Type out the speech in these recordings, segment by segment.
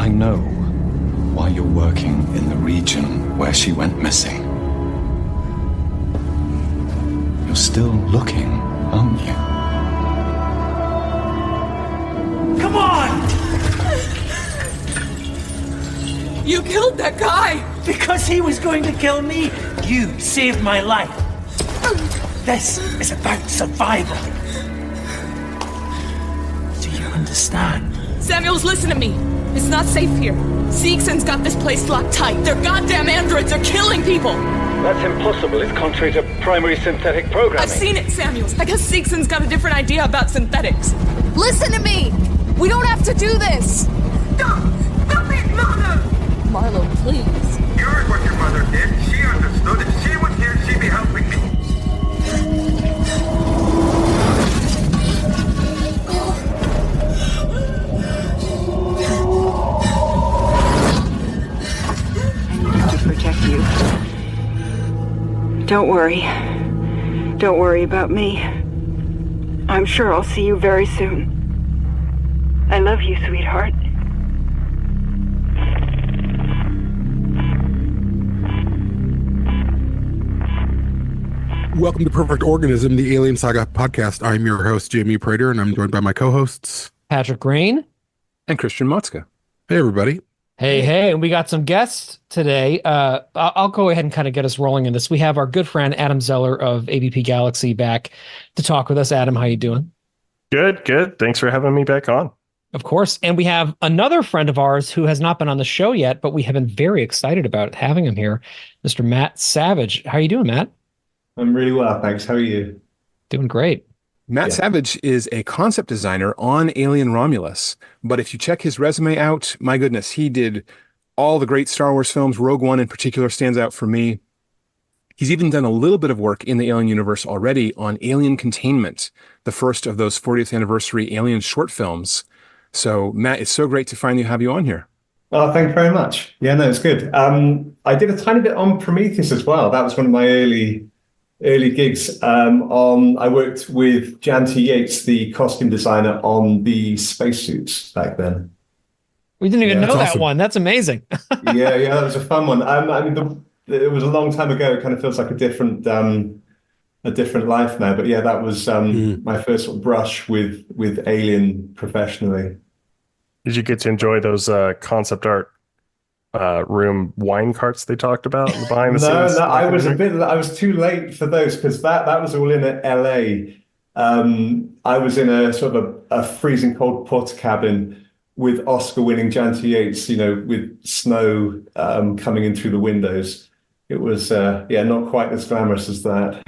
I know why you're working in the region where she went missing. You're still looking, aren't you? Come on! You killed that guy! Because he was going to kill me, you saved my life. This is about survival. Do you understand? Samuels, listen to me. It's not safe here. Seegson's got this place locked tight. They're goddamn androids. They're killing people. That's impossible. It's contrary to primary synthetic programming. I've seen it, Samuels. I guess Seegson's got a different idea about synthetics. Listen to me. We don't have to do this. Stop it, Mother! Marlo, please. You heard what your mother did. She understood. If she was here, she'd be helping me. To protect you. Don't worry. Don't worry about me. I'm sure I'll see you very soon. I love you, sweetheart. Welcome to Perfect Organism, the Alien Saga podcast. I'm your host, Jaime Prater, and I'm joined by my co-hosts, Patrick Green And Christian Motzka. Hey, everybody. Hey, and we got some guests today. I'll go ahead and kind of get us rolling in this. We have our good friend Adam Zeller of ABP Galaxy back to talk with us. Adam, how you doing? Good. Thanks for having me back on. Of course. And we have another friend of ours who has not been on the show yet, but we have been very excited about having him here, Mr. Matt Savage. How are you doing, Matt? I'm really well, thanks. How are you? Doing great. Matt Savage is a concept designer on Alien Romulus, but if you check his resume out, my goodness, he did all the great Star Wars films. Rogue One in particular stands out for me. He's even done a little bit of work in the Alien universe already on Alien Containment, the first of those 40th anniversary Alien short films. So, Matt, it's so great to finally have you on here. Oh, thank you very much. Yeah, no, it's good. I did a tiny bit on Prometheus as well. That was one of my early gigs. I worked with Jan T. Yates, the costume designer, on the spacesuits back then. We didn't even know that awesome. one. That's amazing. yeah, that was a fun one. It was a long time ago. It kind of feels like a different life now. But yeah, that was my first sort of brush with Alien professionally. Did you get to enjoy those concept art room wine carts they talked about behind the scenes? No, I was too late for those because that was all in LA. I was in a sort of a freezing cold port cabin with Oscar-winning Jan T. Yates, with snow coming in through the windows. It was not quite as glamorous as that.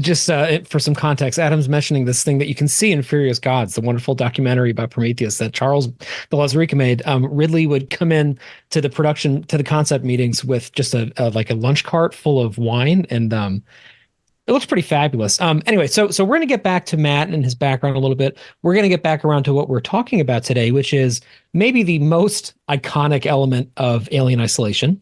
Just for some context, Adam's mentioning this thing that you can see in Furious Gods, the wonderful documentary about Prometheus that Charles de Lauzirika made. Ridley would come in to the concept meetings with just a lunch cart full of wine, and it looks pretty fabulous. Anyway, so we're going to get back to Matt and his background a little bit. We're going to get back around to what we're talking about today, which is maybe the most iconic element of Alien Isolation,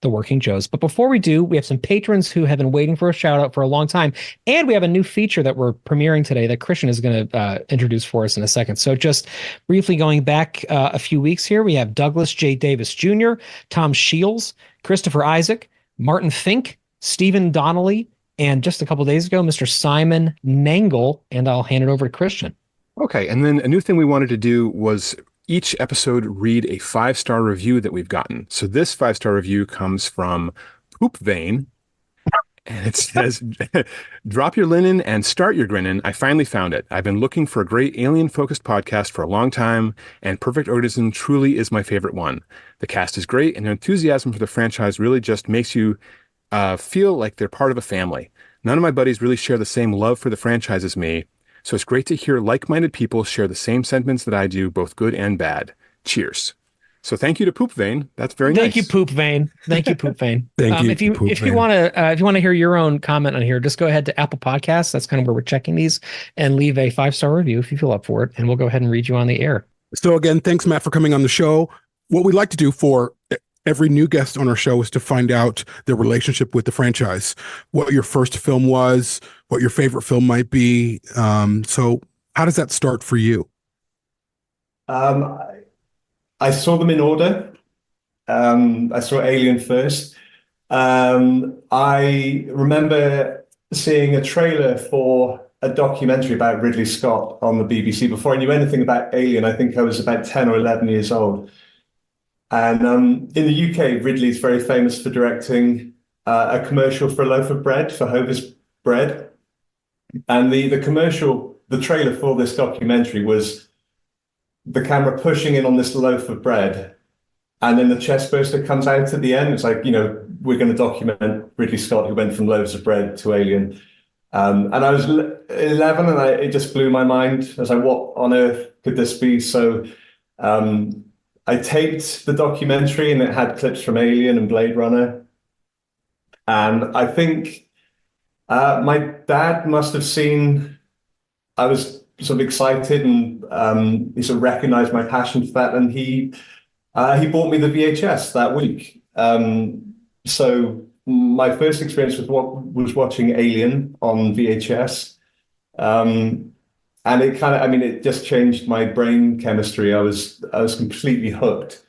the Working Joes. But before we do, we have some patrons who have been waiting for a shout out for a long time. And we have a new feature that we're premiering today that Christian is going to introduce for us in a second. So just briefly going back a few weeks here, we have Douglas J. Davis Jr., Tom Shields, Christopher Isaac, Martin Fink, Stephen Donnelly, and just a couple days ago, Mr. Simon Nangle. And I'll hand it over to Christian. Okay, and then a new thing we wanted to do was each episode read a 5-star review that we've gotten. So this 5-star review comes from Poop Vein, and it says, "Drop your linen and start your grinnin'. I finally found it. I've been looking for a great alien-focused podcast for a long time, and Perfect Organism truly is my favorite one. The cast is great, and their enthusiasm for the franchise really just makes you feel like they're part of a family. None of my buddies really share the same love for the franchise as me, so it's great to hear like-minded people share the same sentiments that I do, both good and bad. Cheers." So thank you to Poop Vein. That's very nice. Thank you, Poop Vein. Thank you, Poop Vein. Thank you. If you want to hear your own comment on here, just go ahead to Apple Podcasts. That's kind of where we're checking these, and leave a 5-star review if you feel up for it, and we'll go ahead and read you on the air. So again, thanks, Matt, for coming on the show. What we'd like to do for every new guest on our show is to find out their relationship with the franchise, what your first film was, what your favorite film might be. So how does that start for you? I saw them in order. I saw Alien first. I remember seeing a trailer for a documentary about Ridley Scott on the BBC before I knew anything about Alien. I think I was about 10 or 11 years old. And in the UK, Ridley is very famous for directing a commercial for a loaf of bread, for Hovis bread. And the commercial, the trailer for this documentary was the camera pushing in on this loaf of bread. And then the chest burster comes out at the end. It's like, we're going to document Ridley Scott, who went from loaves of bread to Alien. And I was 11 and it just blew my mind. I was like, what on earth could this be? So I taped the documentary and it had clips from Alien and Blade Runner. And I think my dad must have seen, I was sort of excited and he sort of recognized my passion for that. And he bought me the VHS that week. So my first experience was watching Alien on VHS. And it it just changed my brain chemistry. I was completely hooked.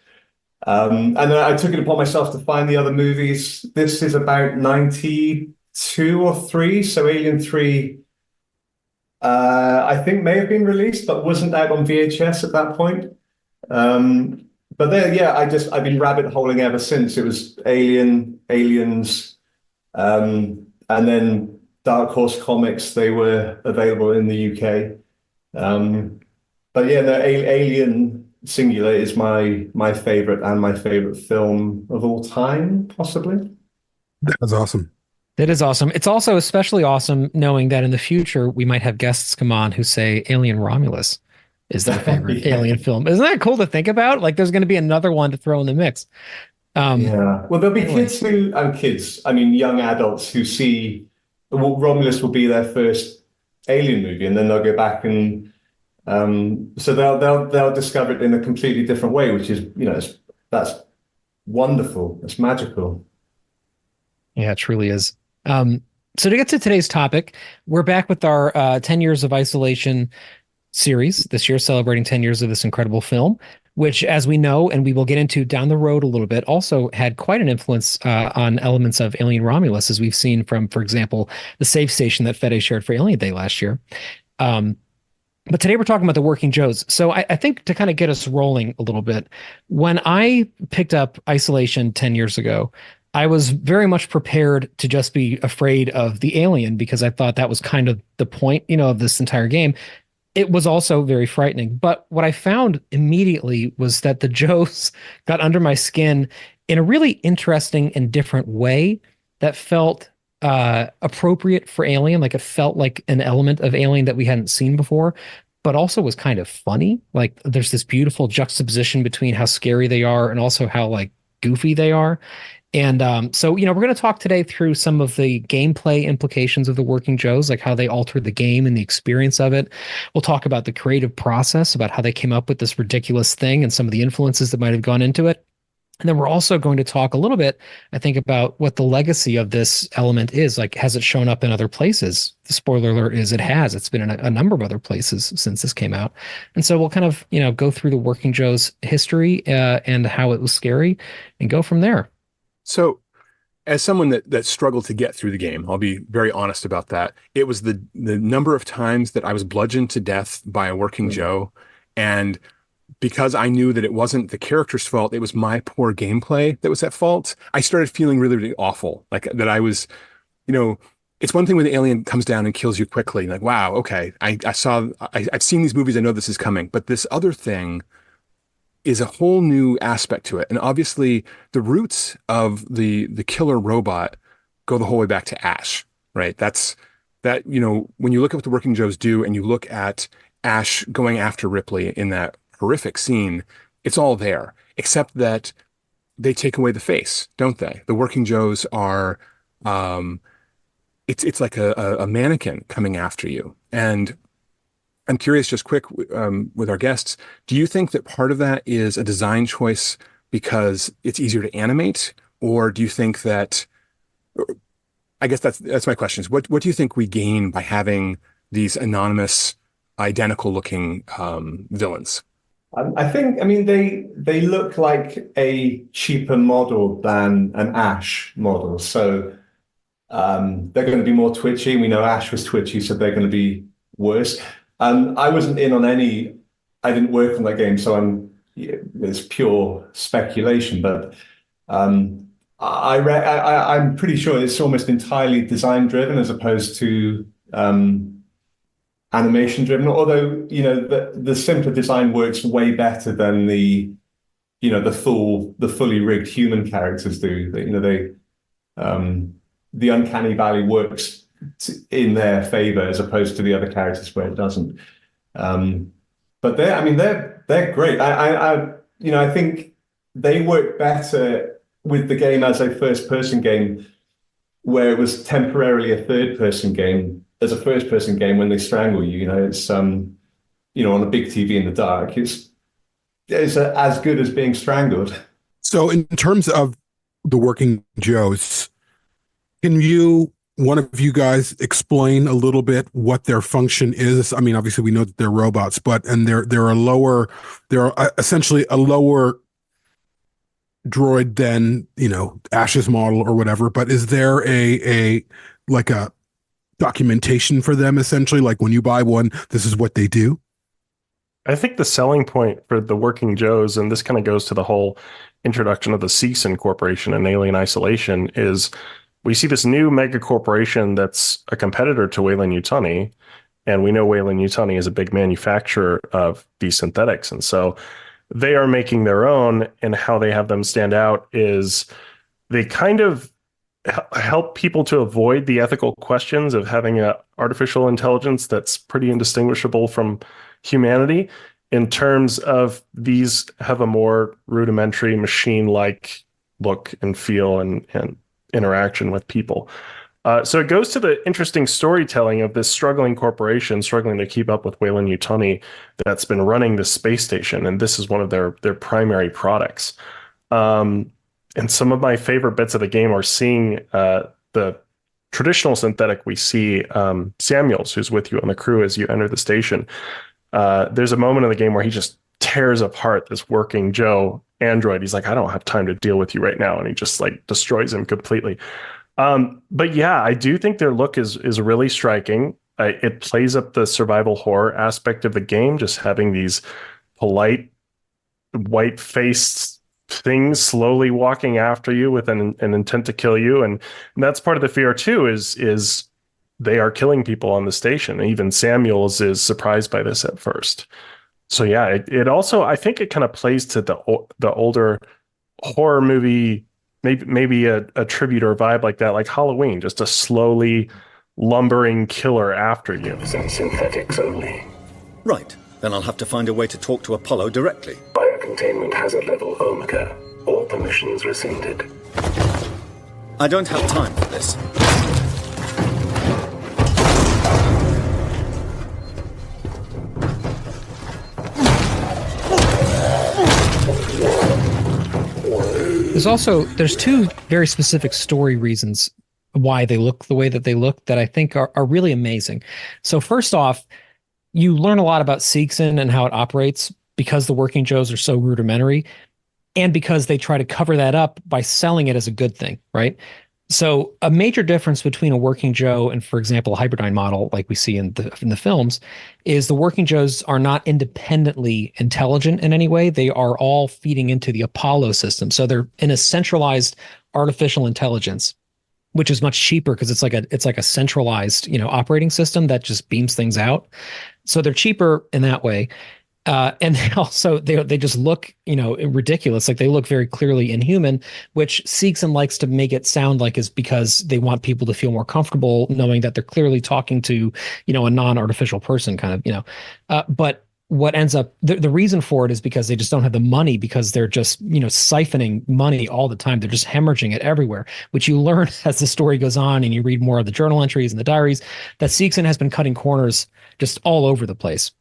And then I took it upon myself to find the other movies. This is about 92 or 3. So Alien 3, I think may have been released, but wasn't out on VHS at that point. But then, yeah, I've been rabbit holing ever since. It was Alien, Aliens, and then Dark Horse Comics. They were available in the UK. But yeah, no, Alien singular is my favorite and my favorite film of all time, possibly. That's awesome. That is awesome. It's also especially awesome knowing that in the future we might have guests come on who say Alien Romulus is their favorite Alien film. Isn't that cool to think about? Like there's going to be another one to throw in the mix. Yeah. Well, there'll be young adults who see Romulus will be their first Alien movie, and then they'll go back and so they'll discover it in a completely different way, which is that's wonderful. It's magical. Yeah, it truly is. So to get to today's topic, we're back with our 10 Years of Isolation series this year, celebrating 10 years of this incredible film, which, as we know, and we will get into down the road a little bit, also had quite an influence on elements of Alien Romulus, as we've seen from, for example, the safe station that Fede shared for Alien Day last year. But today we're talking about the Working Joes. So I think to kind of get us rolling a little bit, when I picked up Isolation 10 years ago, I was very much prepared to just be afraid of the alien because I thought that was kind of the point, of this entire game. It was also very frightening. But what I found immediately was that the Joes got under my skin in a really interesting and different way that felt appropriate for Alien. Like it felt like an element of Alien that we hadn't seen before, but also was kind of funny. Like there's this beautiful juxtaposition between how scary they are and also how like goofy they are. And so, we're going to talk today through some of the gameplay implications of the Working Joes, like how they altered the game and the experience of it. We'll talk about the creative process, about how they came up with this ridiculous thing and some of the influences that might have gone into it. And then we're also going to talk a little bit, I think, about what the legacy of this element is. Like, has it shown up in other places? The spoiler alert is it has. It's been in a number of other places since this came out. And so we'll kind of, go through the Working Joes history and how it was scary and go from there. So as someone that struggled to get through the game, I'll be very honest about that. It was the number of times that I was bludgeoned to death by a Working Joe. And because I knew that it wasn't the character's fault, it was my poor gameplay that was at fault, I started feeling really, really awful. Like that I was, it's one thing when the alien comes down and kills you quickly. Like, wow, okay, I've seen these movies, I know this is coming. But this other thing is a whole new aspect to it. And obviously the roots of the killer robot go the whole way back to Ash, right? When you look at what the Working Joes do and you look at Ash going after Ripley in that horrific scene, it's all there, except that they take away the face, don't they? The Working Joes are, it's like a mannequin coming after you. And I'm curious, just quick, with our guests, do you think that part of that is a design choice because it's easier to animate? Or do you think that, I guess that's my question, is what do you think we gain by having these anonymous, identical looking villains? I think, I mean, they look like a cheaper model than an Ash model. So they're going to be more twitchy. We know Ash was twitchy, so they're going to be worse. I wasn't in on any, I didn't work on that game, so it's pure speculation. But I'm pretty sure it's almost entirely design driven as opposed to animation driven. Although, you know, the simpler design works way better than the fully rigged human characters do. You know, the uncanny valley works in their favor as opposed to the other characters where it doesn't. But they're great. I think they work better with the game as a first-person game, where it was temporarily a third-person game, as a first-person game when they strangle you. You know, it's on a big TV in the dark. It's as good as being strangled. So, in terms of the Working Joes, can one of you guys explain a little bit what their function is? I mean, obviously we know that they're robots, they're essentially a lower droid than, you know, Ash's model or whatever, but is there a documentation for them, essentially? Like, when you buy one, this is what they do? I think the selling point for the Working Joes, and this kind of goes to the whole introduction of the Seegson Corporation and Alien Isolation, is we see this new mega corporation that's a competitor to Weyland-Yutani, and we know Weyland-Yutani is a big manufacturer of these synthetics, and so they are making their own, and how they have them stand out is they kind of help people to avoid the ethical questions of having an artificial intelligence that's pretty indistinguishable from humanity, in terms of these have a more rudimentary machine-like look and feel and interaction with people. So it goes to the interesting storytelling of this struggling corporation struggling to keep up with Weyland-Yutani that's been running the space station, and this is one of their primary products. And some of my favorite bits of the game are seeing the traditional synthetic. We see Samuels, who's with you on the crew as you enter the station. There's a moment in the game where he just tears apart this Working Joe android. He's like, I don't have time to deal with you right now, and he just like destroys him completely. But yeah, I do think their look is really striking. It plays up the survival horror aspect of the game, just having these polite, white-faced things slowly walking after you with an intent to kill you, and that's part of the fear too. Is they are killing people on the station. Even Samuels is surprised by this at first. So yeah, it also, I think it kind of plays to the older horror movie, maybe a tribute or a vibe like that, like Halloween, just a slowly lumbering killer after you. Synthetics only. Right. Then I'll have to find a way to talk to Apollo directly. Biocontainment hazard level Omega. All permissions rescinded. I don't have time for this. There's two very specific story reasons why they look the way that they look that I think are really amazing. So first off, you learn a lot about Seegson and how it operates because the Working Joes are so rudimentary, and because they try to cover that up by selling it as a good thing, right? So a major difference between a Working Joe and, for example, a Hyperdyne model like we see in the films is the Working Joes are not independently intelligent in any way. They are all feeding into the Apollo system. So they're in a centralized artificial intelligence, which is much cheaper because it's like a centralized, operating system that just beams things out. So they're cheaper in that way. And they just look, ridiculous. Like they look very clearly inhuman, which Seegson likes to make it sound like is because they want people to feel more comfortable knowing that they're clearly talking to, a non-artificial person kind of, but what ends up, the reason for it is because they just don't have the money, because they're just, siphoning money all the time. They're just hemorrhaging it everywhere, which you learn as the story goes on and you read more of the journal entries and the diaries, that Seegson has been cutting corners just all over the place.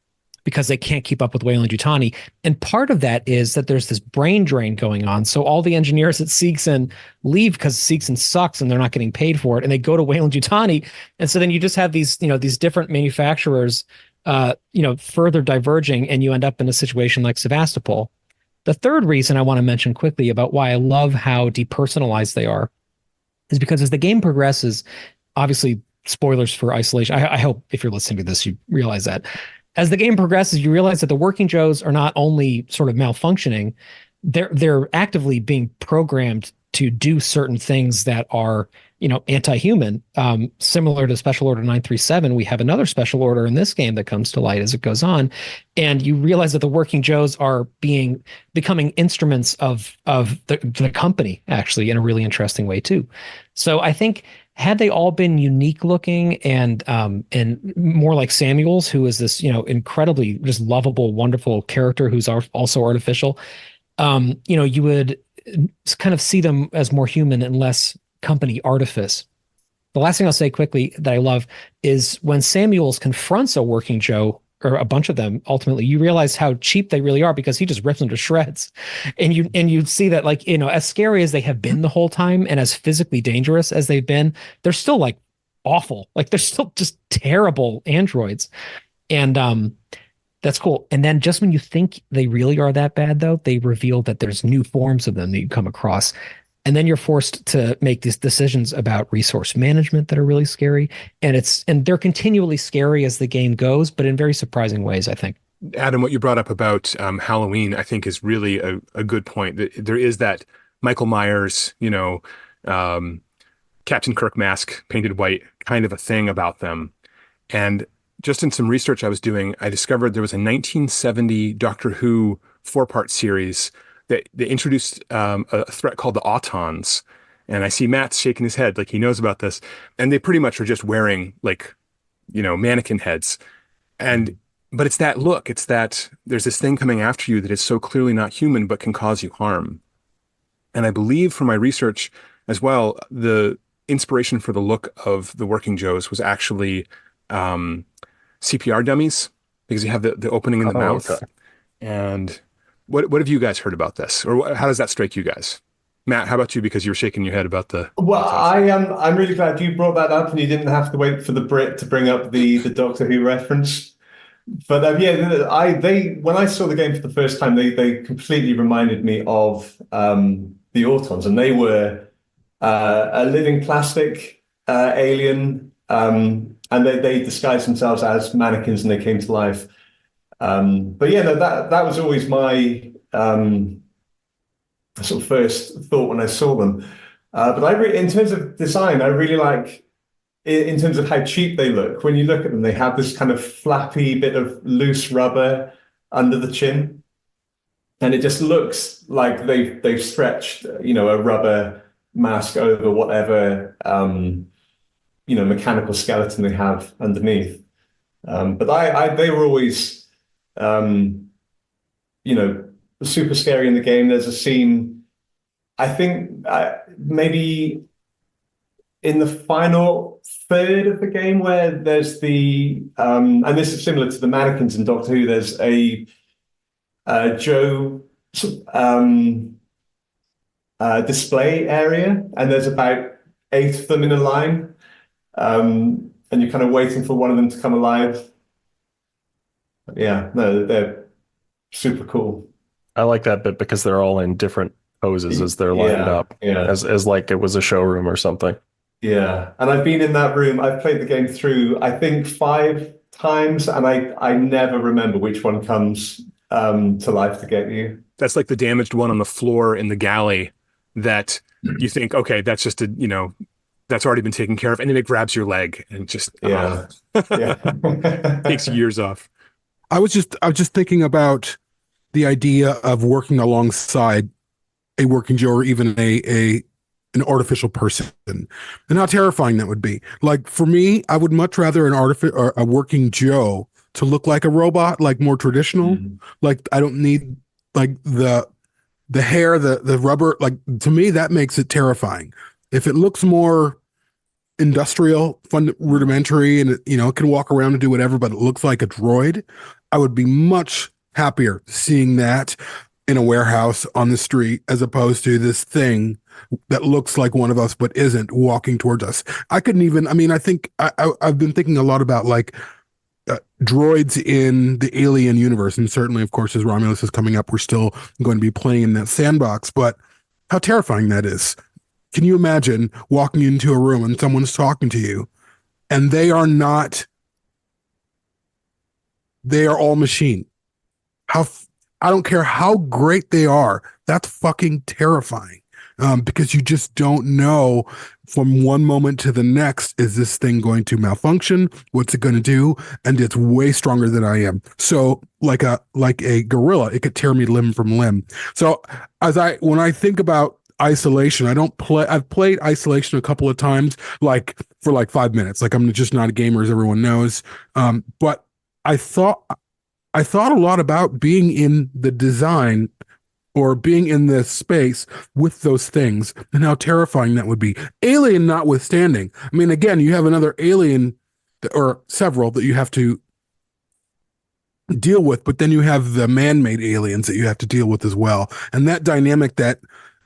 because they can't keep up with Weyland-Yutani. And part of that is that there's this brain drain going on. So all the engineers at Seegson leave because Seegson sucks and they're not getting paid for it, and they go to Weyland-Yutani. And so then you just have these, these different manufacturers, further diverging, and you end up in a situation like Sevastopol. The third reason I want to mention quickly about why I love how depersonalized they are is because as the game progresses, obviously spoilers for Isolation. I hope if you're listening to this, you realize that. As the game progresses, you realize that the working Joes are not only sort of malfunctioning, they're actively being programmed to do certain things that are, anti-human. Similar to Special Order 937, we have another Special Order in this game that comes to light as it goes on, and you realize that the working Joes are becoming instruments of the company, actually, in a really interesting way too. So I think, had they all been unique looking and more like Samuels, who is this, incredibly just lovable, wonderful character who's also artificial, you would kind of see them as more human and less company artifice. The last thing I'll say quickly that I love is when Samuels confronts a working Joe, or a bunch of them, ultimately, you realize how cheap they really are because he just rips them to shreds. And you see that, like, as scary as they have been the whole time and as physically dangerous as they've been, they're still like awful. Like, they're still just terrible androids. And that's cool. And then just when you think they really are that bad, though, they reveal that there's new forms of them that you come across. And then you're forced to make these decisions about resource management that are really scary. And they're continually scary as the game goes, but in very surprising ways, I think. Adam, what you brought up about Halloween, I think is really a good point. There is that Michael Myers, Captain Kirk mask painted white kind of a thing about them. And just in some research I was doing, I discovered there was a 1970 Doctor Who 4-part series that they introduced a threat called the Autons. And I see Matt's shaking his head like he knows about this. And they pretty much are just wearing, like, mannequin heads. But it's that look. It's that there's this thing coming after you that is so clearly not human but can cause you harm. And I believe from my research as well, the inspiration for the look of the working Joes was actually CPR dummies, because you have the opening in the mouth. Okay. And what have you guys heard about this, or how does that strike you guys? Matt, how about you? Because you were shaking your head about the. Well, I'm really glad you brought that up, and you didn't have to wait for the Brit to bring up the Doctor Who reference. But when I saw the game for the first time, they completely reminded me of the Autons, and they were a living plastic alien, and they disguised themselves as mannequins and they came to life. That was always my sort of first thought when I saw them. But in terms of design, I really like, in terms of how cheap they look. When you look at them, they have this kind of flappy bit of loose rubber under the chin, and it just looks like they've stretched, a rubber mask over whatever mechanical skeleton they have underneath. But they were always super scary in the game. There's a scene, I think, maybe in the final third of the game, where there's and this is similar to the mannequins in Doctor Who, there's a Joe display area, and there's about 8 of them in a line, and you're kind of waiting for one of them to come alive. Yeah, no, they're super cool. I like that bit because they're all in different poses as they're lined up, as like it was a showroom or something. Yeah, and I've been in that room. I've played the game through, I think, 5 times, and I never remember which one comes to life to get you. That's like the damaged one on the floor in the galley that you think, okay, that's just that's already been taken care of, and then it grabs your leg and just takes years off. I was just thinking about the idea of working alongside a working Joe, or even an artificial person, and how terrifying that would be. Like, for me, I would much rather a working Joe to look like a robot, like more traditional. Mm-hmm. Like, I don't need like the hair, the rubber. Like, to me, that makes it terrifying. If it looks more industrial, fun, rudimentary, and it can walk around and do whatever, but it looks like a droid, I would be much happier seeing that in a warehouse on the street as opposed to this thing that looks like one of us but isn't walking towards us. I couldn't even, I mean, I think I've been thinking a lot about like droids in the Alien universe, and certainly, of course, as Romulus is coming up, we're still going to be playing in that sandbox, but how terrifying that is. Can you imagine walking into a room and someone's talking to you and they are all machine? I don't care how great they are. That's fucking terrifying. Because you just don't know from one moment to the next, is this thing going to malfunction? What's it going to do? And it's way stronger than I am. So like a gorilla, it could tear me limb from limb. So when I think about isolation, I've played isolation a couple of times, like for like 5 minutes. Like I'm just not a gamer, as everyone knows. But I thought a lot about being in the design or being in this space with those things and how terrifying that would be. Alien notwithstanding. I mean, again, you have another alien or several that you have to deal with, but then you have the man-made aliens that you have to deal with as well. And that dynamic that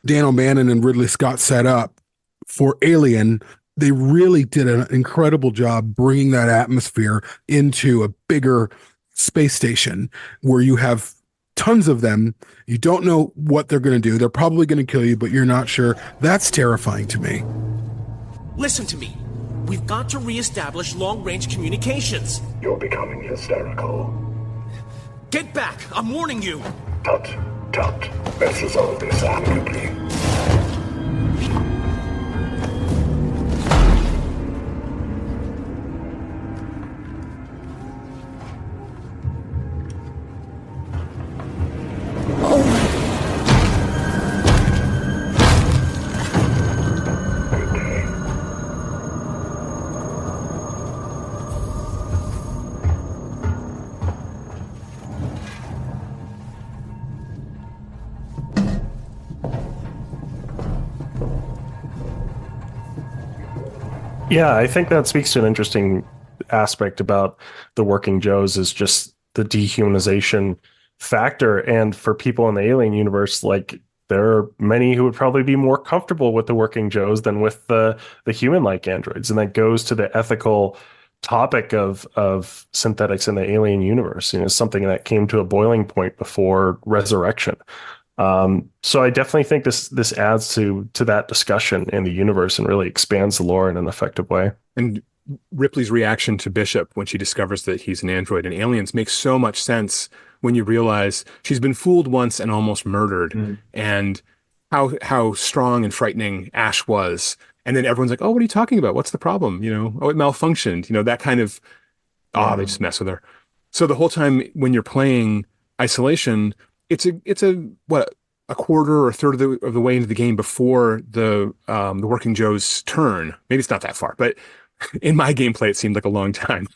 Dan O'Bannon and Ridley Scott set up for Alien, they really did an incredible job bringing that atmosphere into a bigger space station where you have tons of them. You don't know what they're going to do. They're probably going to kill you, but you're not sure. That's terrifying to me. Listen to me. We've got to reestablish long-range communications. You're becoming hysterical. Get back! I'm warning you! Tut, tut. Let's resolve this amicably. Yeah, I think that speaks to an interesting aspect about the Working Joes, is just the dehumanization factor. And for people in the Alien universe, like, there are many who would probably be more comfortable with the Working Joes than with the human-like androids. And that goes to the ethical topic of synthetics in the Alien universe. You know, something that came to a boiling point before Resurrection. So I definitely think this adds to that discussion in the universe and really expands the lore in an effective way. And Ripley's reaction to Bishop when she discovers that he's an android in Aliens makes so much sense when you realize she's been fooled once and almost murdered, and how strong and frightening Ash was. And then everyone's like, oh, what are you talking about? What's the problem? You know, oh, it malfunctioned. You know, that kind of, they just mess with her. So the whole time when you're playing Isolation, it's a quarter or a third of the way into the game before the Working Joe's turn. Maybe it's not that far, but in my gameplay, it seemed like a long time.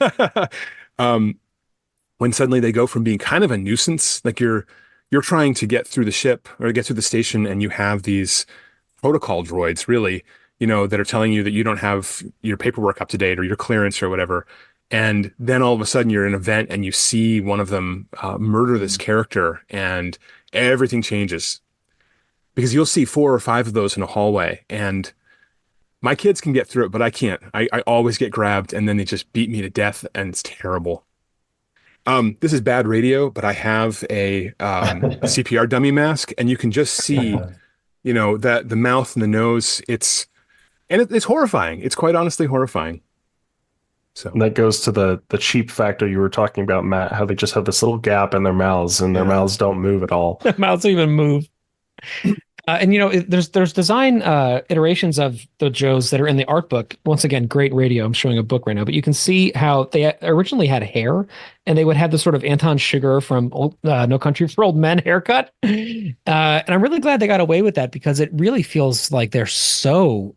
When suddenly they go from being kind of a nuisance, like you're trying to get through the ship or get through the station, and you have these protocol droids, really, you know, that are telling you that you don't have your paperwork up to date or your clearance or whatever. And then all of a sudden you're in an event and you see one of them murder this character, and everything changes. Because you'll see 4 or 5 of those in a hallway, and my kids can get through it, but I can't. I always get grabbed, and then they just beat me to death, and it's terrible. This is bad radio, but I have a CPR dummy mask, and you can just see, you know, that the mouth and the nose, it's horrifying. It's quite honestly horrifying. So that goes to the cheap factor you were talking about, Matt, how they just have this little gap in their mouths, and their mouths don't move at all. Their mouths don't even move. And, you know, there's design iterations of the Joes that are in the art book. Once again, great radio. I'm showing a book right now, but you can see how they originally had hair, and they would have this sort of Anton Chigurh from No Country for Old Men haircut. And I'm really glad they got away with that, because it really feels like they're so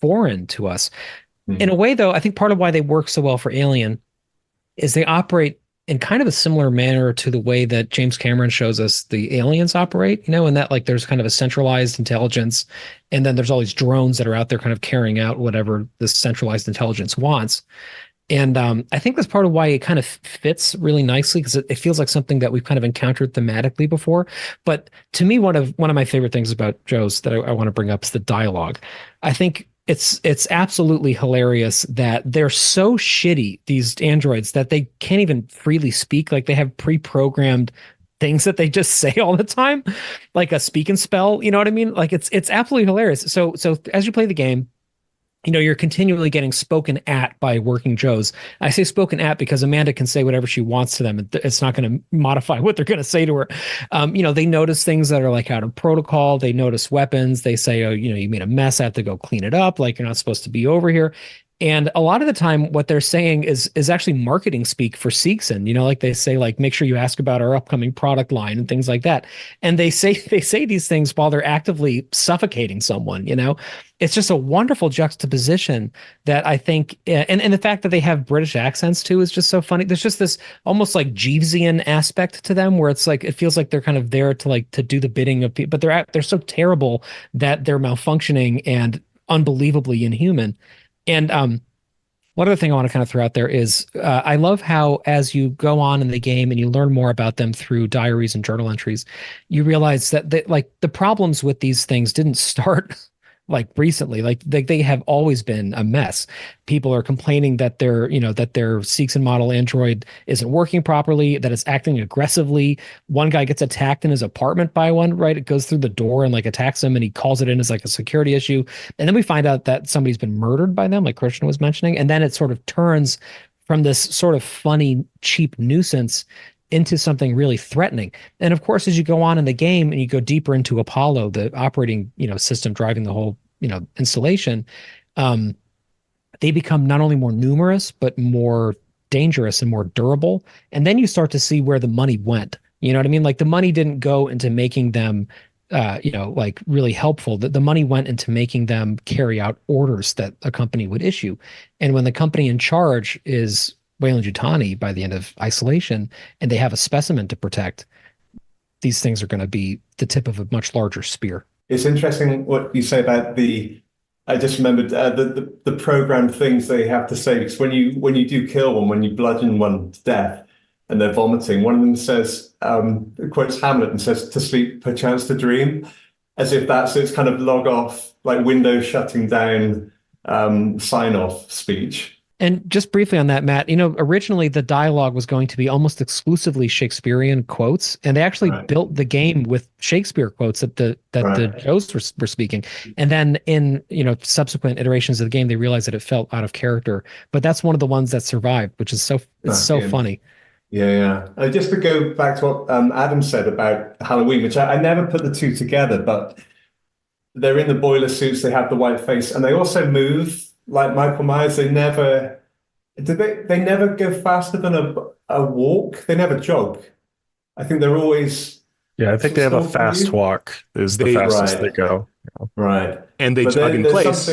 foreign to us. In a way, though, I think part of why they work so well for Alien is they operate in kind of a similar manner to the way that James Cameron shows us the aliens operate, you know, and that, like, there's kind of a centralized intelligence, and then there's all these drones that are out there kind of carrying out whatever this centralized intelligence wants. And I think that's part of why it kind of fits really nicely, because it feels like something that we've kind of encountered thematically before. But to me, one of my favorite things about Joe's that I want to bring up is the dialogue. I think it's absolutely hilarious that they're so shitty, these androids, that they can't even freely speak. Like, they have pre-programmed things that they just say all the time, like a speak and spell. You know what I mean? Like, it's absolutely hilarious. So as you play the game, you're continually getting spoken at by working Joes. I say spoken at because Amanda can say whatever she wants to them. It's not going to modify what they're going to say to her. They notice things that are like out of protocol. They notice weapons. They say, oh, you made a mess. I have to go clean it up. Like, you're not supposed to be over here. And a lot of the time, what they're saying is actually marketing speak for Seegson. Like, they say, like, make sure you ask about our upcoming product line and things like that. And they say these things while they're actively suffocating someone. It's just a wonderful juxtaposition that I think, and the fact that they have British accents too is just so funny. There's just this almost like Jeevesian aspect to them, where it's like it feels like they're kind of there to do the bidding of people, but they're so terrible that they're malfunctioning and unbelievably inhuman. And one other thing I want to kind of throw out there is I love how, as you go on in the game and you learn more about them through diaries and journal entries, you realize that the problems with these things didn't start like recently. Like, they have always been a mess. People are complaining that their Seegson model android isn't working properly, that it's acting aggressively. One guy gets attacked in his apartment by one, right? It goes through the door and like attacks him, and he calls it in as like a security issue. And then we find out that somebody's been murdered by them, like Christian was mentioning. And then it sort of turns from this sort of funny, cheap nuisance into something really threatening. And of course, as you go on in the game and you go deeper into Apollo, the operating, system driving the whole, installation, they become not only more numerous, but more dangerous and more durable. And then you start to see where the money went. You know what I mean? Like, the money didn't go into making them, like really helpful. The money went into making them carry out orders that a company would issue. And when the company in charge is Weyland-Yutani by the end of Isolation, and they have a specimen to protect, these things are going to be the tip of a much larger spear. It's interesting what you say about I just remembered the programmed things they have to say, because when you do kill one, when you bludgeon one to death and they're vomiting, one of them says, quotes Hamlet and says, "To sleep, perchance to dream," as if it's kind of log off, like Windows shutting down, sign off speech. And just briefly on that, Matt, originally the dialogue was going to be almost exclusively Shakespearean quotes, and they actually built the game with Shakespeare quotes that the Joes were speaking. And then in subsequent iterations of the game, they realized that it felt out of character. But that's one of the ones that survived, which is so funny. Yeah. Just to go back to what Adam said about Halloween, which I never put the two together, but they're in the boiler suits, they have the white face, and they also move like Michael Myers. They never go faster than a walk. They never jog. I think they're always. Yeah, I think they have a fast walk is the fastest they go. Right. And they jog in place.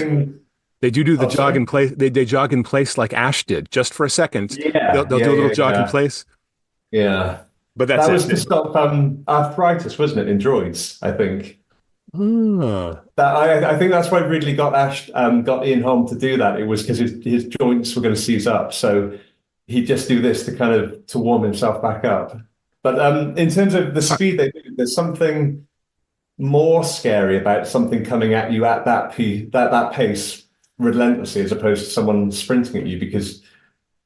They do the jog in place. They jog in place like Ash did, just for a second. Yeah. They'll do a little jog in place. Yeah. But that was to stop arthritis, wasn't it, in droids, I think. I think that's why Ridley got Ian Holm to do that. It was because his joints were going to seize up, so he'd just do this to warm himself back up. But in terms of the speed they do, there's something more scary about something coming at you at that pace relentlessly, as opposed to someone sprinting at you, because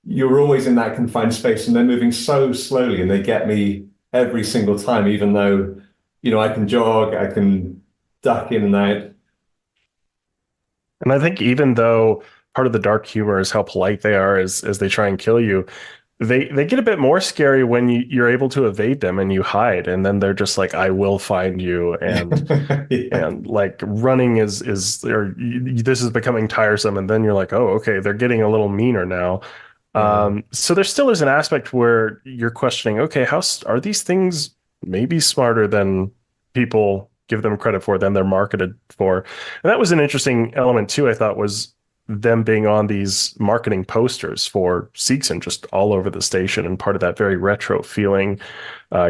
you're always in that confined space and they're moving so slowly, and they get me every single time, even though I can jog, I can duck in and out. And I think even though part of the dark humor is how polite they are as they try and kill you, they get a bit more scary when you're able to evade them and you hide, and then they're just like, "I will find you," and and like running is this is becoming tiresome, and then you're like, "Oh, okay, they're getting a little meaner now." So there still is an aspect where you're questioning, okay, how are these things maybe smarter than people give them credit for, than they're marketed for? And that was an interesting element too, I thought, was them being on these marketing posters for Seegson just all over the station, and part of that very retro feeling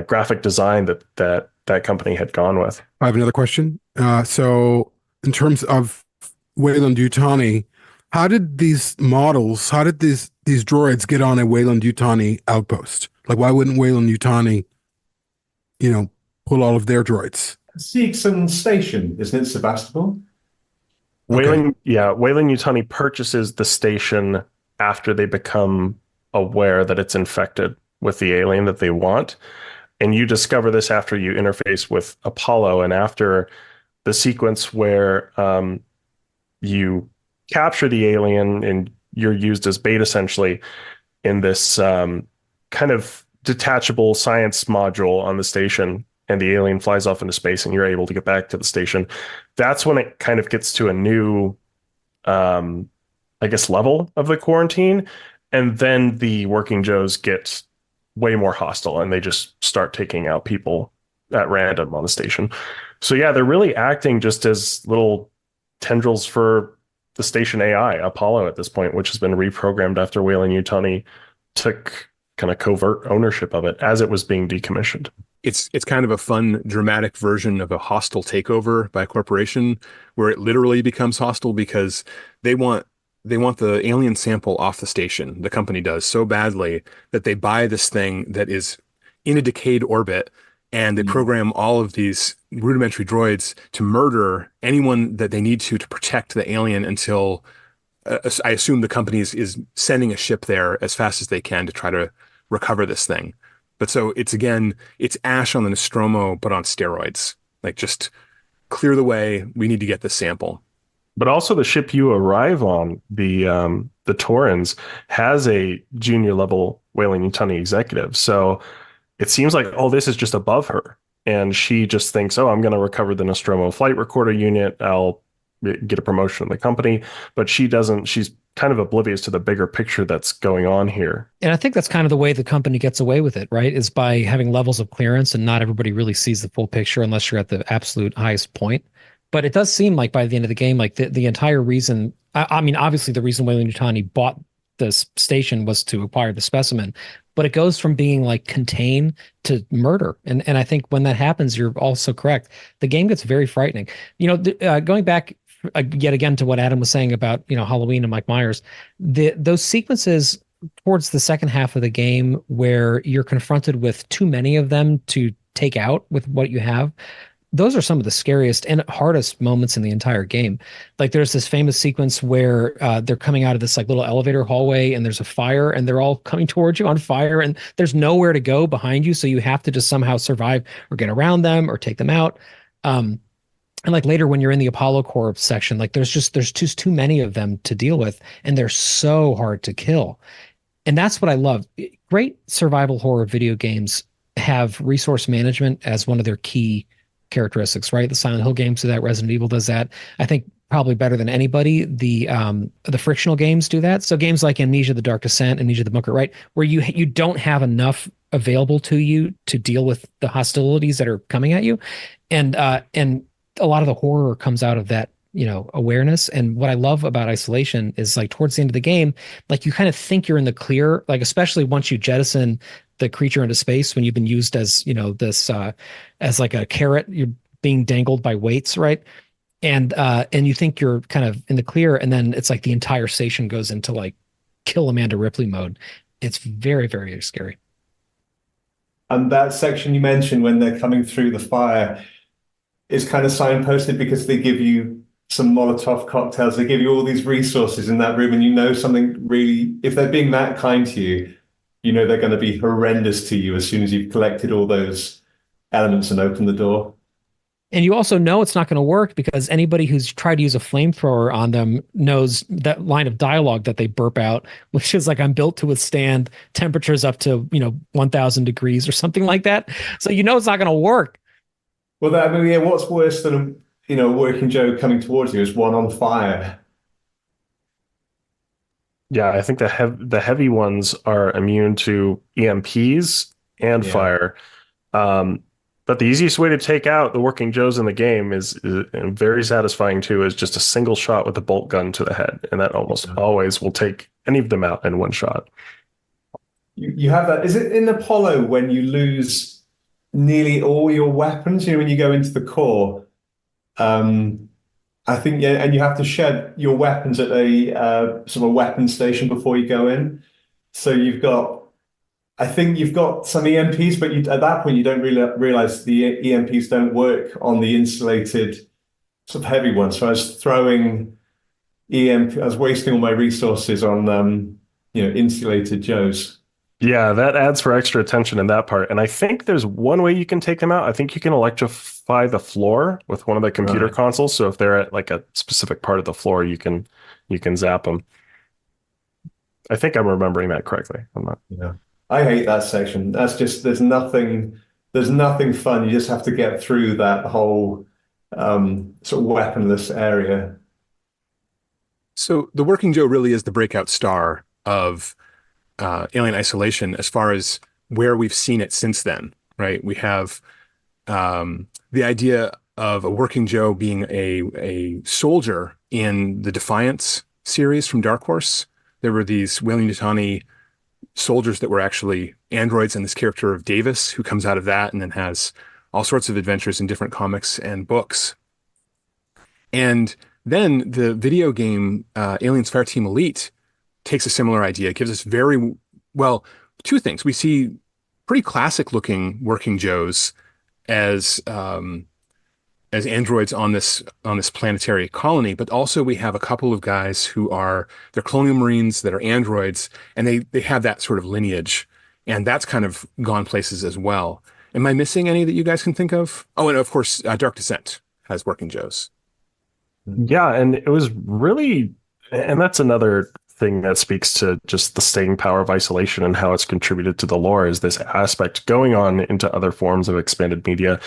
graphic design that company had gone with. I have another question. So in terms of Weyland-Yutani, how did these these droids get on a Weyland-Yutani outpost? Like, why wouldn't Weyland-Yutani, pull all of their droids? Seegson Station, isn't it, Sebastopol? Weyland Yutani purchases the station after they become aware that it's infected with the alien that they want. And you discover this after you interface with Apollo and after the sequence where you capture the alien and you're used as bait essentially in this kind of detachable science module on the station, and the alien flies off into space and you're able to get back to the station. That's when it kind of gets to a new, I guess, level of the quarantine. And then the working Joes get way more hostile and they just start taking out people at random on the station. So yeah, they're really acting just as little tendrils for the station AI, Apollo, at this point, which has been reprogrammed after Weyland-Yutani took kind of covert ownership of it as it was being decommissioned. It's kind of a fun, dramatic version of a hostile takeover by a corporation where it literally becomes hostile because they want the alien sample off the station. The company does so badly that they buy this thing that is in a decayed orbit, and they program all of these rudimentary droids to murder anyone that they need to protect the alien until I assume the company is sending a ship there as fast as they can to try to recover this thing. But so it's Ash on the Nostromo, but on steroids. Like, just clear the way. We need to get this sample. But also the ship you arrive on, the Torrens, has a junior level Weyland-Yutani executive. So it seems like, this is just above her. And she just thinks, I'm going to recover the Nostromo flight recorder unit. I'll get a promotion in the company. But she doesn't. She's kind of oblivious to the bigger picture that's going on here. And I think that's kind of the way the company gets away with it, right? Is by having levels of clearance, and not everybody really sees the full picture unless you're at the absolute highest point. But it does seem like by the end of the game, like the entire reason, I mean, obviously the reason Weyland-Yutani bought this station was to acquire the specimen, but it goes from being like contain to murder. And I think when that happens, you're also correct. The game gets very frightening. Going back yet again to what Adam was saying about, Halloween and Mike Myers, those sequences towards the second half of the game where you're confronted with too many of them to take out with what you have, those are some of the scariest and hardest moments in the entire game. Like, there's this famous sequence where they're coming out of this like little elevator hallway and there's a fire and they're all coming towards you on fire and there's nowhere to go behind you. So you have to just somehow survive or get around them or take them out. And like later when you're in the Apollo Corps section, like there's just too many of them to deal with, and they're so hard to kill. And that's what I love. Great survival horror video games have resource management as one of their key characteristics, right? The Silent Hill games do that. Resident Evil does that. I think probably better than anybody. The frictional games do that. So games like Amnesia: The Dark Descent, Amnesia: The Bunker, right, where you don't have enough available to you to deal with the hostilities that are coming at you, and a lot of the horror comes out of that, awareness. And what I love about Isolation is like towards the end of the game, like you kind of think you're in the clear, like especially once you jettison the creature into space, when you've been used as, this as like a carrot, you're being dangled by weights, right? And you think you're kind of in the clear, and then it's like the entire station goes into like kill Amanda Ripley mode. It's very, very scary. And that section you mentioned when they're coming through the fire is kind of signposted because they give you some Molotov cocktails. They give you all these resources in that room, and something really, if they're being that kind to you, they're going to be horrendous to you as soon as you've collected all those elements and opened the door. And you also know it's not going to work because anybody who's tried to use a flamethrower on them knows that line of dialogue that they burp out, which is like, I'm built to withstand temperatures up to, 1,000 degrees or something like that. So it's not going to work. Well, what's worse than a working Joe coming towards you is one on fire. Yeah, I think the heavy ones are immune to EMPs and fire. But the easiest way to take out the working Joes in the game is very satisfying too, is just a single shot with a bolt gun to the head. And that almost always will take any of them out in one shot. You have that. Is it in Apollo when you lose nearly all your weapons, when you go into the core? I think, and you have to shed your weapons at a sort of a weapon station before you go in. So you've got, I think you've got some EMPs, but at that point you don't really realize the EMPs don't work on the insulated sort of heavy ones. So I was throwing I was wasting all my resources on insulated Joes. Yeah, that adds for extra attention in that part. And I think there's one way you can take them out. I think you can electrify the floor with one of the computer consoles. So if they're at like a specific part of the floor, you can zap them. I think I'm remembering that correctly. I'm not. Yeah. I hate that section. That's just there's nothing fun. You just have to get through that whole sort of weaponless area. So the Working Joe really is the breakout star of Alien Isolation as far as where we've seen it since then, right? We have the idea of a Working Joe being a soldier in the Defiance series from Dark Horse. There were these Weyland-Yutani soldiers that were actually androids, and this character of Davis who comes out of that and then has all sorts of adventures in different comics and books. And then the video game Aliens Fireteam Elite takes a similar idea. It gives us two things. We see pretty classic looking Working Joes as androids on this planetary colony, but also we have a couple of guys they're colonial marines that are androids, and they have that sort of lineage, and that's kind of gone places as well. Am I missing any that you guys can think of? Oh, and of course, Dark Descent has Working Joes. Yeah, and it was really, and that's another thing that speaks to just the staying power of Isolation and how it's contributed to the lore, is this aspect going on into other forms of expanded media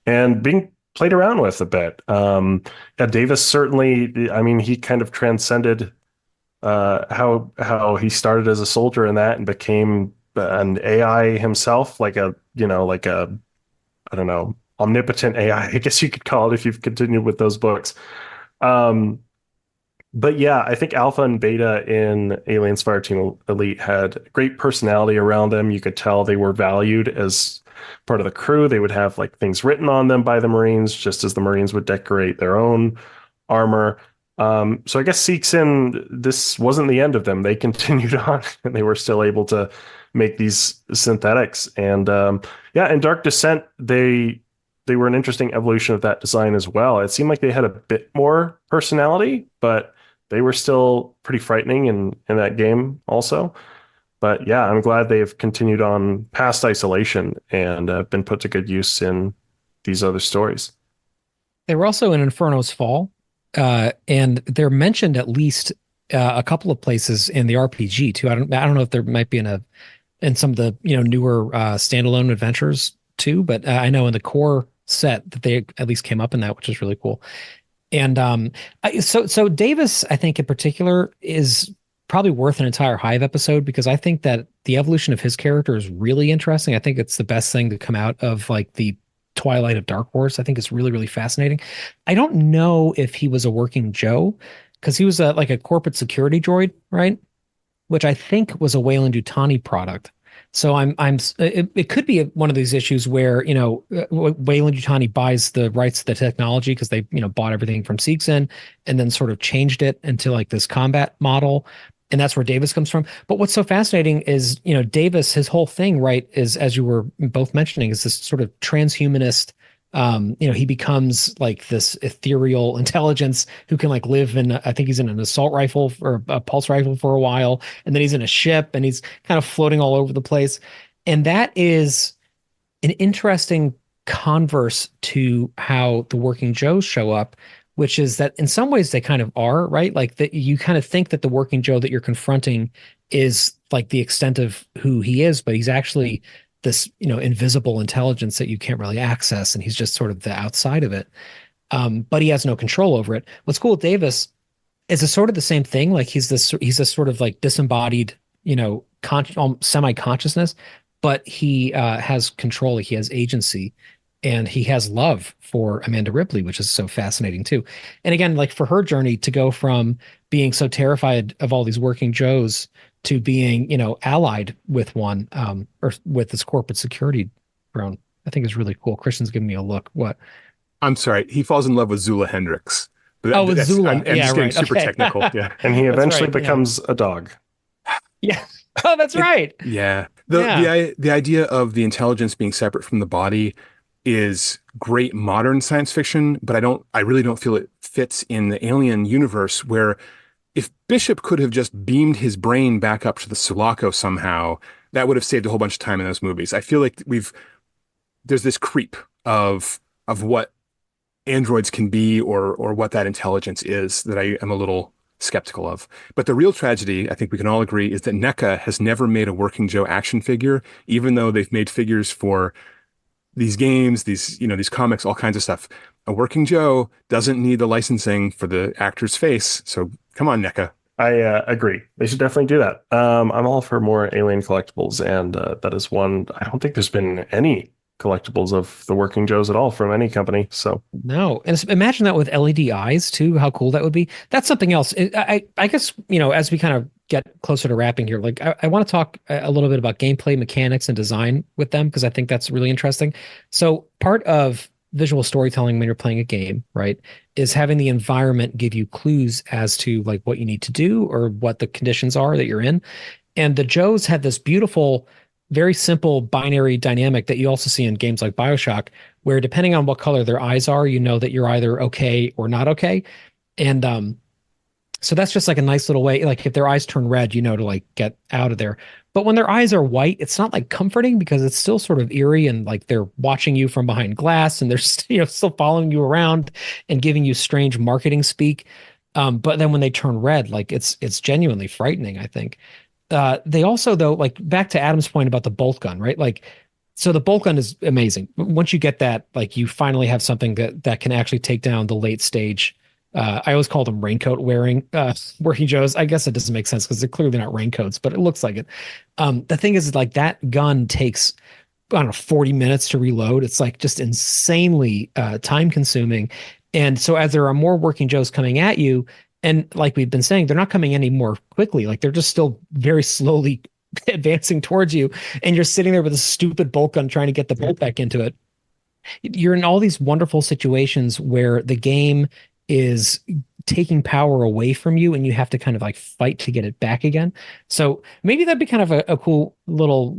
and being played around with a bit. Yeah, Davis certainly, I mean, he kind of transcended how he started as a soldier in that and became an AI himself, like a I don't know, omnipotent AI, I guess you could call it if you've continued with those books. But yeah, I think Alpha and Beta in Aliens Fireteam Elite had great personality around them. You could tell they were valued as part of the crew. They would have like things written on them by the Marines, just as the Marines would decorate their own armor. So I guess Seegson, this wasn't the end of them. They continued on, and they were still able to make these synthetics. And in Dark Descent, they were an interesting evolution of that design as well. It seemed like they had a bit more personality, but they were still pretty frightening in that game also. But yeah, I'm glad they've continued on past Isolation and been put to good use in these other stories. They were also in Inferno's Fall, and they're mentioned at least a couple of places in the RPG too. I don't know if there might be in some of the newer standalone adventures too, but I know in the core set that they at least came up in that, which is really cool. And so Davis, I think in particular, is probably worth an entire Hive episode, because I think that the evolution of his character is really interesting. I think it's the best thing to come out of like the Twilight of Dark Horse. I think it's really, really fascinating. I don't know if he was a Working Joe, because he was like a corporate security droid, right? Which I think was a Weyland-Yutani product. So it could be one of these issues where, Weyland-Yutani buys the rights to the technology because they, bought everything from Seegson and then sort of changed it into like this combat model. And that's where Davis comes from. But what's so fascinating is, Davis, his whole thing, right, is, as you were both mentioning, is this sort of transhumanist. He becomes like this ethereal intelligence who can like live in, I think he's in an assault rifle or a pulse rifle for a while, and then he's in a ship and he's kind of floating all over the place. And that is an interesting converse to how the Working Joes show up, which is that in some ways they kind of are, right? Like that you kind of think that the Working Joe that you're confronting is like the extent of who he is, but he's actually this, invisible intelligence that you can't really access. And he's just sort of the outside of it. But he has no control over it. What's cool with Davis is a sort of the same thing. Like he's this sort of like disembodied, semi-consciousness, but he has control. He has agency, and he has love for Amanda Ripley, which is so fascinating too. And again, like for her journey to go from being so terrified of all these Working Joes to being, allied with one, or with this corporate security drone, I think is really cool. Christian's giving me a look. What? I'm sorry. He falls in love with Zula Hendricks. With Zula. I'm just getting super technical. Yeah. And he eventually becomes a dog. Yeah. Oh, that's right. Yeah. Yeah. The idea of the intelligence being separate from the body is great modern science fiction, but I really don't feel it fits in the Alien universe, where if Bishop could have just beamed his brain back up to the Sulaco somehow, that would have saved a whole bunch of time in those movies. I feel like there's this creep of what androids can be, or what that intelligence is, that I am a little skeptical of. But the real tragedy, I think we can all agree, is that NECA has never made a Working Joe action figure, even though they've made figures for these games, these comics, all kinds of stuff. A Working Joe doesn't need the licensing for the actor's face. So come on, NECA. I agree. They should definitely do that. I'm all for more Alien collectibles, and that is one. I don't think there's been any collectibles of the Working Joes at all from any company. So No, and imagine that with LED eyes too. How cool that would be. That's something else. I guess, as we kind of get closer to wrapping here, like I want to talk a little bit about gameplay mechanics and design with them, because I think that's really interesting. So part of visual storytelling when you're playing a game, right, is having the environment give you clues as to like what you need to do or what the conditions are that you're in. And the Joes had this beautiful, very simple binary dynamic that you also see in games like BioShock, where depending on what color their eyes are, you know that you're either okay or not okay. And so that's just like a nice little way. Like if their eyes turn red, to like get out of there. But when their eyes are white, it's not like comforting, because it's still sort of eerie, and like they're watching you from behind glass, and they're still following you around and giving you strange marketing speak. But then when they turn red, like it's genuinely frightening, I think. They also, though, like back to Adam's point about the bolt gun, right? Like, so the bolt gun is amazing. Once you get that, like you finally have something that can actually take down the late stage. I always called them raincoat wearing Working Joes. I guess it doesn't make sense because they're clearly not raincoats, but it looks like it. The thing is, like, that gun takes, I don't know, 40 minutes to reload. It's like just insanely time consuming. And so as there are more Working Joes coming at you, and like we've been saying, they're not coming any more quickly. Like they're just still very slowly advancing towards you. And you're sitting there with a stupid bolt gun trying to get the bolt back into it. You're in all these wonderful situations where the game is taking power away from you, and you have to kind of like fight to get it back again. So maybe that'd be kind of a cool little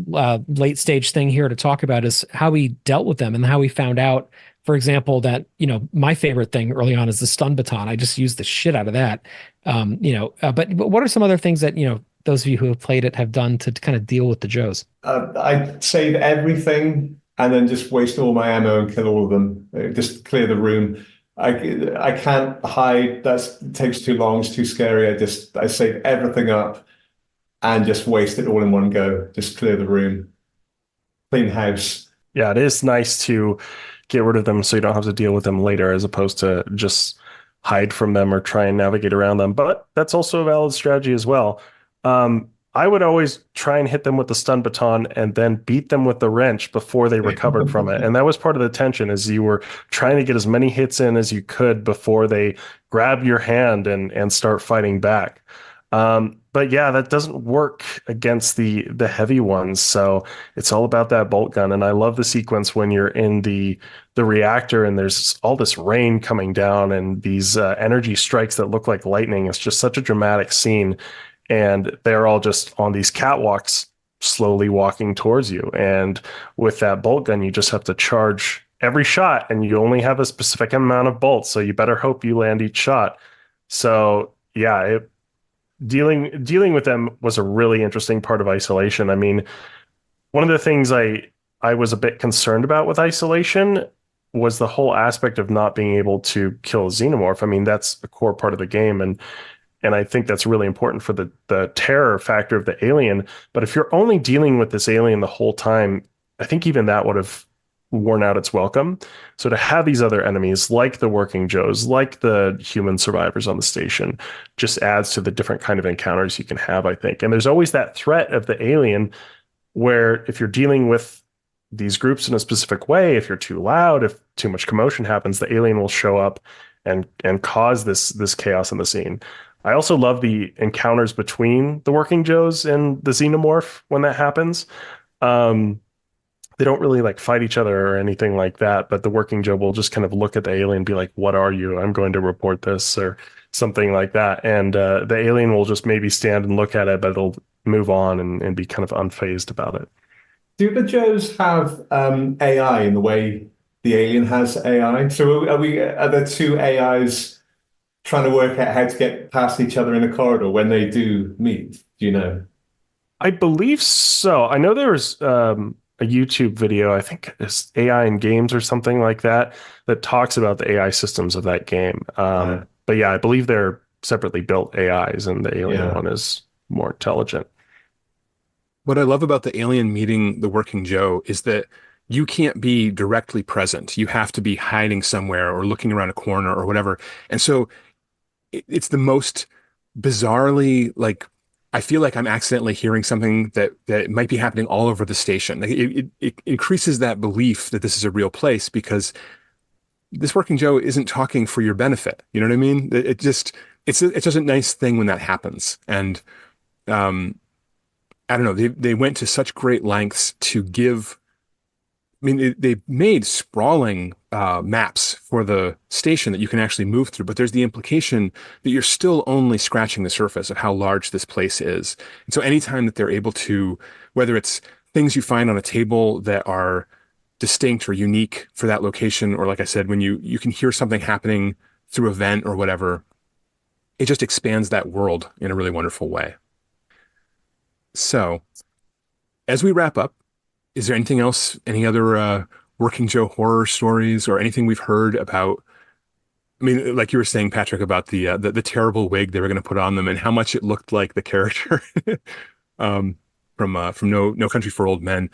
late stage thing here to talk about, is how we dealt with them and how we found out, for example, that, my favorite thing early on is the stun baton. I just used the shit out of that. But what are some other things that, those of you who have played it have done to kind of deal with the Joes? I save everything and then just waste all my ammo and kill all of them. Just clear the room. I can't hide. It takes too long. It's too scary. I save everything up and just waste it all in one go. Just clear the room. Clean house. Yeah, it is nice to get rid of them so you don't have to deal with them later, as opposed to just hide from them or try and navigate around them. But that's also a valid strategy as well. I would always try and hit them with the stun baton and then beat them with the wrench before they recovered from it. And that was part of the tension, as you were trying to get as many hits in as you could before they grab your hand and start fighting back. But yeah, that doesn't work against the heavy ones. So it's all about that bolt gun. And I love the sequence when you're in the reactor and there's all this rain coming down and these energy strikes that look like lightning. It's just such a dramatic scene. And they're all just on these catwalks slowly walking towards you. And with that bolt gun, you just have to charge every shot, and you only have a specific amount of bolts. So you better hope you land each shot. So yeah, dealing with them was a really interesting part of Isolation. I mean, one of the things I was a bit concerned about with Isolation was the whole aspect of not being able to kill a xenomorph. I mean, that's a core part of the game, and I think that's really important for the terror factor of the alien. But if you're only dealing with this alien the whole time, I think even that would have worn out its welcome. So to have these other enemies, like the Working Joes, like the human survivors on the station, just adds to the different kind of encounters you can have, I think. And there's always that threat of the alien, where if you're dealing with these groups in a specific way, if you're too loud, if too much commotion happens, the alien will show up and cause this chaos in the scene. I also love the encounters between the Working Joes and the xenomorph when that happens. They don't really like fight each other or anything like that, but the Working Joe will just kind of look at the alien and be like, "What are you? I'm going to report this," or something like that. And the alien will just maybe stand and look at it, but move on and be kind of unfazed about it. Do the Joes have AI in the way the alien has AI? So are there two AIs trying to work out how to get past each other in a corridor when they do meet? Do you know? I believe so. I know there was a YouTube video, I think it's AI in Games or something like that, that talks about the AI systems of that game. But yeah, I believe they're separately built AIs, and the alien one is more intelligent. What I love about the alien meeting the working Joe is that you can't be directly present. You have to be hiding somewhere or looking around a corner or whatever. And so it's the most bizarrely, like, I feel like I'm accidentally hearing something that might be happening all over the station. Like it increases that belief that this is a real place, because this working Joe isn't talking for your benefit. You know what I mean? It's just a nice thing when that happens. And I don't know, they went to such great lengths to give. I mean, they made sprawling maps for the station that you can actually move through, but there's the implication that you're still only scratching the surface of how large this place is. And so anytime that they're able to, whether it's things you find on a table that are distinct or unique for that location, or like I said, when you can hear something happening through a vent or whatever, it just expands that world in a really wonderful way. So as we wrap up, is there anything else, any other Working Joe horror stories or anything we've heard about? I mean, like you were saying, Patrick, about the terrible wig they were going to put on them and how much it looked like the character from No Country for Old Men.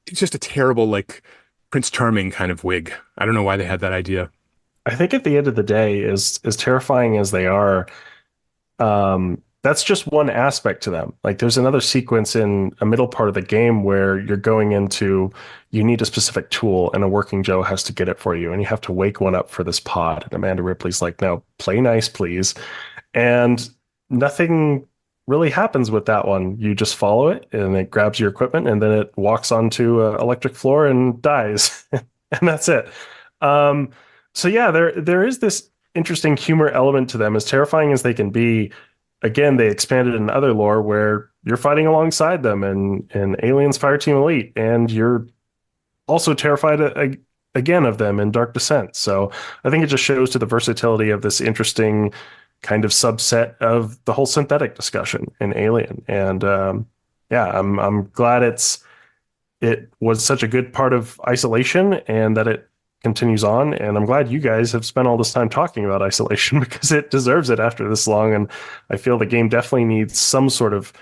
It's just a terrible, like, Prince Charming kind of wig. I don't know why they had that idea. I think at the end of the day, as terrifying as they are, that's just one aspect to them. Like, there's another sequence in a middle part of the game where you're going into, you need a specific tool and a working Joe has to get it for you. And you have to wake one up for this pod. And Amanda Ripley's like, no, play nice, please. And nothing really happens with that one. You just follow it and it grabs your equipment and then it walks onto an electric floor and dies. And that's it. So yeah, there is this interesting humor element to them. As terrifying as they can be, again, they expanded in other lore where you're fighting alongside them and Aliens Fireteam Elite, and you're also terrified again of them in Dark Descent. So I think it just shows to the versatility of this interesting kind of subset of the whole synthetic discussion in Alien. And I'm glad it was such a good part of Isolation and that it continues on, and I'm glad you guys have spent all this time talking about Isolation because it deserves it after this long, and I feel the game definitely needs some sort of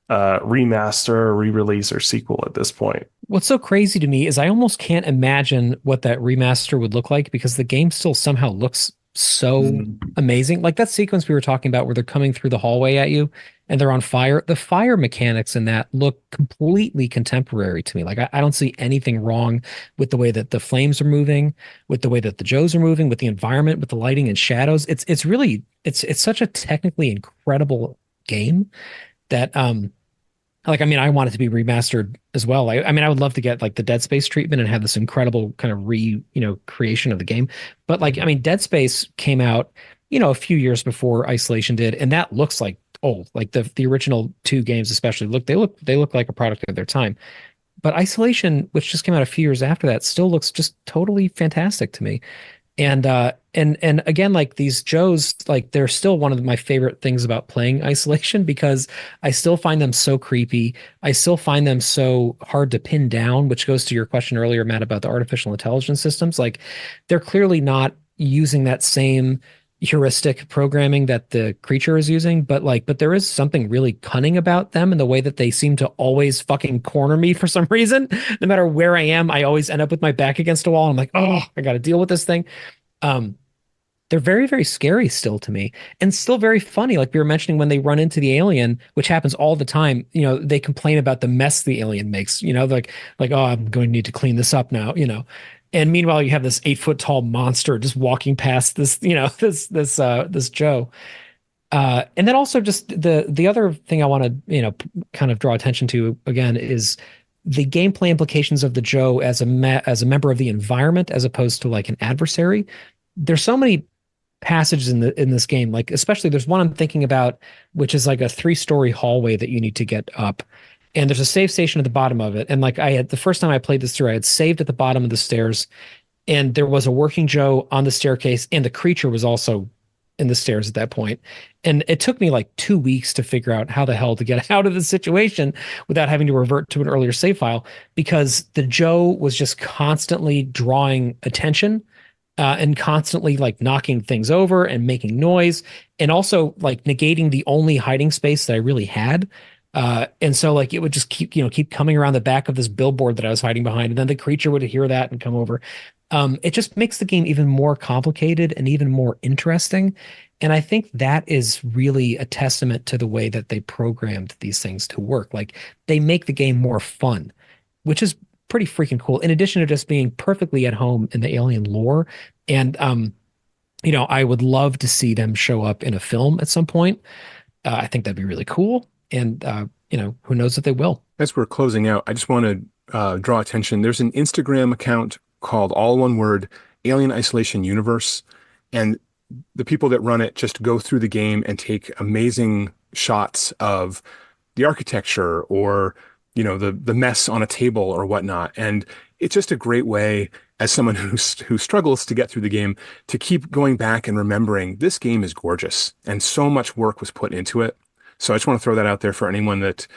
remaster or re-release or sequel at this point. What's so crazy to me is I almost can't imagine what that remaster would look like, because the game still somehow looks so amazing. Like that sequence we were talking about where they're coming through the hallway at you and they're on fire. The fire mechanics in that look completely contemporary to me. Like I don't see anything wrong with the way that the flames are moving, with the way that the Joes are moving, with the environment, with the lighting and shadows. It's really such a technically incredible game that I want it to be remastered as well. I would love to get like the Dead Space treatment and have this incredible kind of creation of the game. But Dead Space came out, a few years before Isolation did, and that looks like old. Like the original two games especially they look like a product of their time. But Isolation, which just came out a few years after that, still looks just totally fantastic to me. And again, like these Joes, like they're still one of my favorite things about playing Isolation, because I still find them so creepy. I still find them so hard to pin down, which goes to your question earlier, Matt, about the artificial intelligence systems. Like they're clearly not using that same heuristic programming that the creature is using, but there is something really cunning about them in the way that they seem to always fucking corner me for some reason. No matter where I am, I always end up with my back against a wall. I'm like, oh, I got to deal with this thing. They're very, very scary still to me, and still very funny. Like we were mentioning, when they run into the alien, which happens all the time, they complain about the mess the alien makes, like, oh, I'm going to need to clean this up now, And meanwhile, you have this 8-foot tall monster just walking past this, this Joe. And then also just the other thing I want to, kind of draw attention to again is the gameplay implications of the Joe as a member of the environment, as opposed to like an adversary. There's so many passages in this game. Like especially there's one I'm thinking about, which is like a 3-story hallway that you need to get up. And there's a save station at the bottom of it. And like the first time I played this through, I had saved at the bottom of the stairs, and there was a working Joe on the staircase, and the creature was also in the stairs at that point. And it took me like 2 weeks to figure out how the hell to get out of the situation without having to revert to an earlier save file, because the Joe was just constantly drawing attention and constantly like knocking things over and making noise, and also like negating the only hiding space that I really had. And so like it would just keep coming around the back of this billboard that I was hiding behind, and then the creature would hear that and come over. It just makes the game even more complicated and even more interesting. And I think that is really a testament to the way that they programmed these things to work. Like they make the game more fun, which is pretty freaking cool. In addition to just being perfectly at home in the Alien lore. And, I would love to see them show up in a film at some point. I think that'd be really cool. And, who knows if they will. As we're closing out, I just want to draw attention. There's an Instagram account called, all one word, Alien Isolation Universe. And the people that run it just go through the game and take amazing shots of the architecture or, the mess on a table or whatnot. And it's just a great way, as someone who struggles to get through the game, to keep going back and remembering this game is gorgeous and so much work was put into it. So I just want to throw that out there for anyone that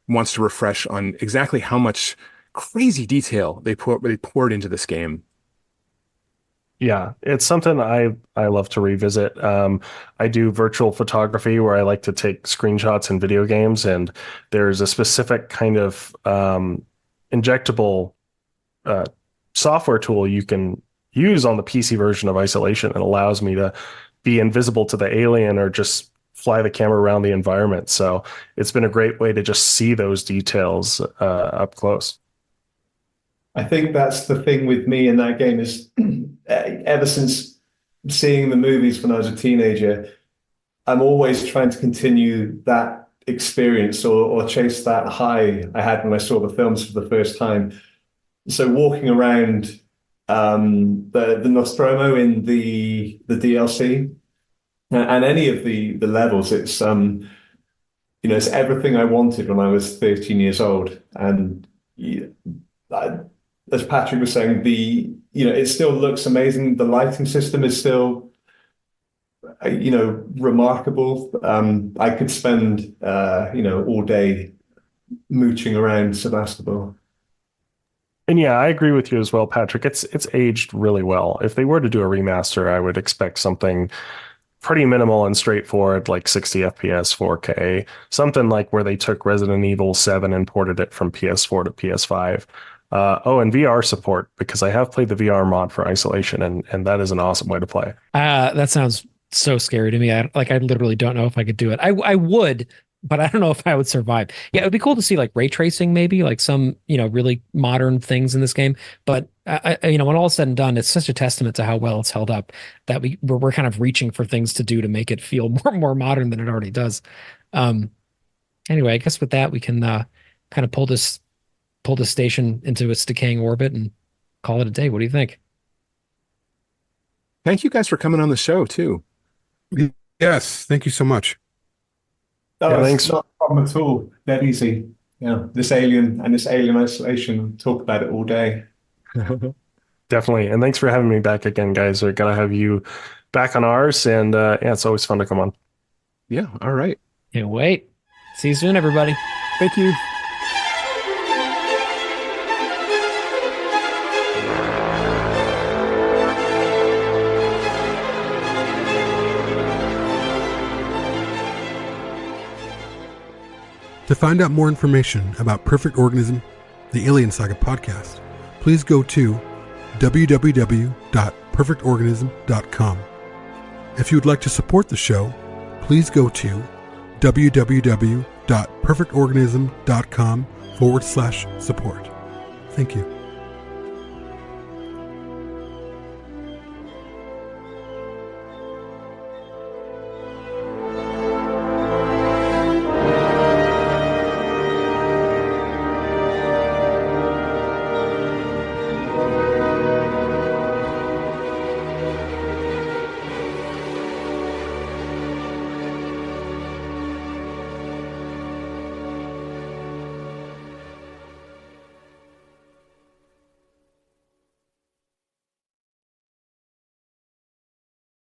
wants to refresh on exactly how much crazy detail they poured into this game. Yeah, it's something I love to revisit. I do virtual photography where I like to take screenshots in video games, and there's a specific kind of injectable software tool you can use on the PC version of Isolation that allows me to be invisible to the alien or just fly the camera around the environment. So it's been a great way to just see those details up close. I think that's the thing with me in that game is ever since seeing the movies when I was a teenager, I'm always trying to continue that experience or chase that high I had when I saw the films for the first time. So walking around the Nostromo in the DLC and any of the levels, it's it's everything I wanted when I was 13 years old. And as Patrick was saying, it still looks amazing. The lighting system is still, remarkable. I could spend, all day mooching around Sebastopol. And yeah, I agree with you as well, Patrick. It's aged really well. If they were to do a remaster, I would expect something pretty minimal and straightforward, like 60 FPS, 4K, something like where they took Resident Evil 7 and ported it from PS4 to PS5. And VR support, because I have played the VR mod for Isolation, and that is an awesome way to play. That sounds so scary to me. I literally don't know if I could do it. I would, but I don't know if I would survive. Yeah, it would be cool to see like ray tracing, maybe like some, really modern things in this game. But when all is said and done, it's such a testament to how well it's held up that we're kind of reaching for things to do to make it feel more modern than it already does. Anyway, I guess with that, we can kind of pull this station into its decaying orbit and call it a day. What do you think? Thank you guys for coming on the show too. Yes, thank you so much. Thanks. Not a problem at all. That easy. Yeah, this alien and this Alien Isolation, talk about it all day. Definitely. And thanks for having me back again, guys. We're going to have you back on ours. And it's always fun to come on. Yeah. All right. Can't wait. See you soon, everybody. Thank you. To find out more information about Perfect Organism, the Alien Saga podcast, please go to www.perfectorganism.com. If you would like to support the show, please go to www.perfectorganism.com/support. Thank you.